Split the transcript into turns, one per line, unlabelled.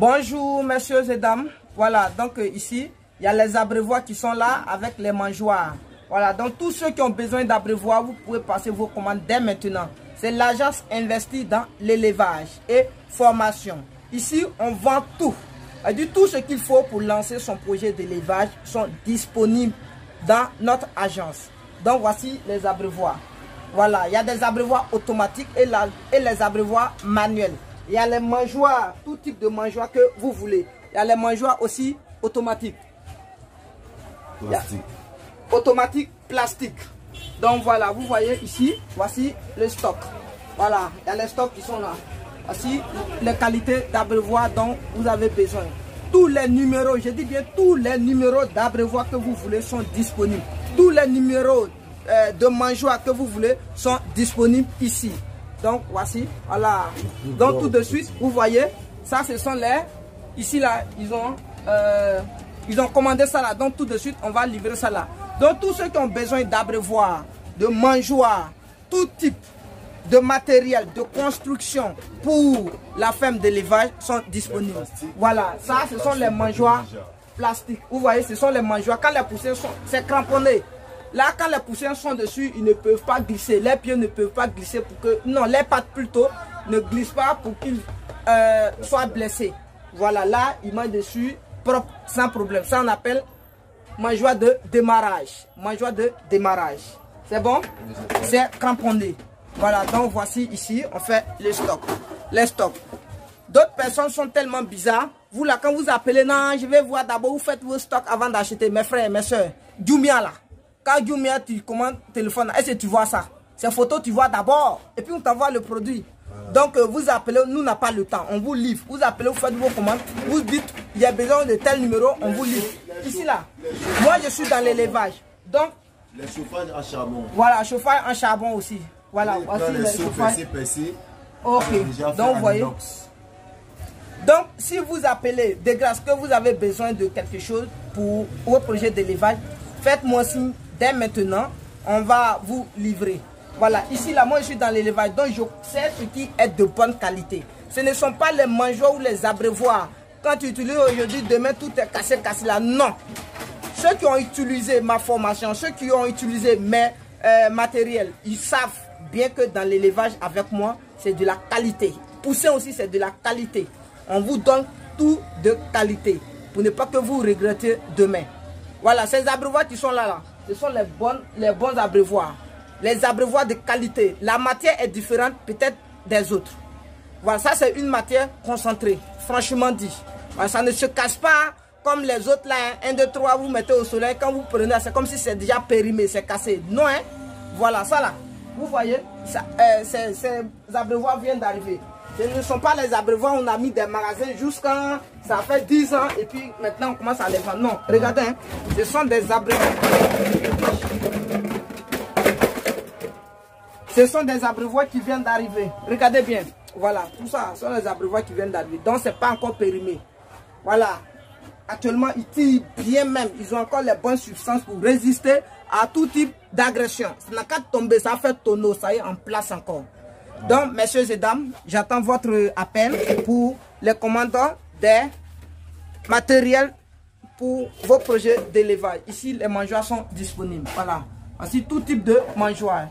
Bonjour messieurs et dames. Voilà, donc ici, il y a les abreuvoirs qui sont là avec les mangeoires. Voilà, donc tous ceux qui ont besoin d'abreuvoirs, vous pouvez passer vos commandes dès maintenant. C'est l'agence investie dans l'élevage et formation. Ici, on vend tout. Tout ce qu'il faut pour lancer son projet d'élevage sont disponibles dans notre agence. Donc voici les abreuvoirs. Voilà, il y a des abreuvoirs automatiques et les abreuvoirs manuels. Il y a les mangeoires, tout type de mangeoires que vous voulez. Il y a les mangeoires aussi automatiques.
Plastique.
Automatique, plastique. Donc voilà, vous voyez ici, voici le stock. Voilà, il y a les stocks qui sont là. Voici les qualités d'abreuvoirs dont vous avez besoin. Tous les numéros, je dis bien tous les numéros d'abreuvoirs que vous voulez sont disponibles. Tous les numéros de mangeoires que vous voulez sont disponibles ici. Donc voici, voilà. Donc tout de suite, vous voyez, ça ce sont les... Ici là, ils ont commandé ça là. Donc tout de suite, on va livrer ça là. Donc tous ceux qui ont besoin d'abreuvoirs, de mangeoires, tout type de matériel de construction pour la ferme d'élevage sont disponibles. Voilà, ça ce sont les mangeoires plastiques. Vous voyez, ce sont les mangeoires. Quand les poussins sont, c'est cramponné. Là, quand les poussins sont dessus, ils ne peuvent pas glisser. Les pieds ne peuvent pas glisser pour que... Non, les pattes plutôt ne glissent pas pour qu'ils soient blessés. Voilà, là, ils mangent dessus propre, sans problème. Ça, on appelle mangeoire de démarrage. Mangeoire de démarrage. C'est bon? C'est cramponné. Voilà, donc voici ici, on fait les stocks. Les stocks. D'autres personnes sont tellement bizarres. Vous là, quand vous appelez, non, je vais voir d'abord, vous faites vos stocks avant d'acheter. Mes frères et mes soeurs, Jumia là. Quand Jumia, tu commandes téléphone, est-ce que tu vois ça? Ces photos, tu vois d'abord. Et puis on t'envoie le produit. Donc vous appelez, nous n'a pas le temps. On vous livre. Vous appelez, vous faites vos commandes. Vous dites, il y a besoin de tel numéro, on vous livre. Ici là, moi je suis dans l'élevage. Donc,
les chauffages en charbon.
Voilà, chauffage en charbon aussi. Voilà, voici les chauffages. Ok, donc vous voyez. Donc, si vous appelez de grâce que vous avez besoin de quelque chose pour votre projet d'élevage, faites-moi signe dès maintenant, on va vous livrer. Voilà, ici là, moi je suis dans l'élevage, donc je sais ce qui est de bonne qualité. Ce ne sont pas les mangeoires ou les abreuvoirs. Quand tu utilises aujourd'hui, demain tout est cassé là. Non. Ceux qui ont utilisé ma formation, ceux qui ont utilisé mes matériels, ils savent bien que dans l'élevage avec moi, c'est de la qualité. Poussin aussi, c'est de la qualité. On vous donne tout de qualité pour ne pas que vous regrettez demain. Voilà, ces abreuvoirs qui sont là, ce sont les bons abreuvoirs. Les abreuvoirs de qualité. La matière est différente peut-être des autres. Voilà, ça c'est une matière concentrée, franchement dit. Voilà, ça ne se casse pas comme les autres là. 1, 2, 3, vous mettez au soleil. Quand vous prenez, c'est comme si c'est déjà périmé, c'est cassé. Non, hein? Voilà, ça là. Vous voyez, ces abreuvoirs viennent d'arriver. Ce ne sont pas les abreuvoirs, on a mis des magasins jusqu'à... Ça fait 10 ans et puis maintenant on commence à les vendre. Non, regardez, hein, ce sont des abreuvoirs. Ce sont des abreuvoirs qui viennent d'arriver. Regardez bien. Voilà, tout ça, ce sont les abreuvoirs qui viennent d'arriver. Donc, ce n'est pas encore périmé. Voilà. Actuellement, ils tirent bien même. Ils ont encore les bonnes substances pour résister à tout type d'agression. Ça n'a qu'à tomber, ça fait tonneau, ça est en place encore. Donc, messieurs et dames, j'attends votre appel pour les commandes des matériels pour vos projets d'élevage. Ici, les mangeoires sont disponibles. Voilà. Voici tout type de mangeoires.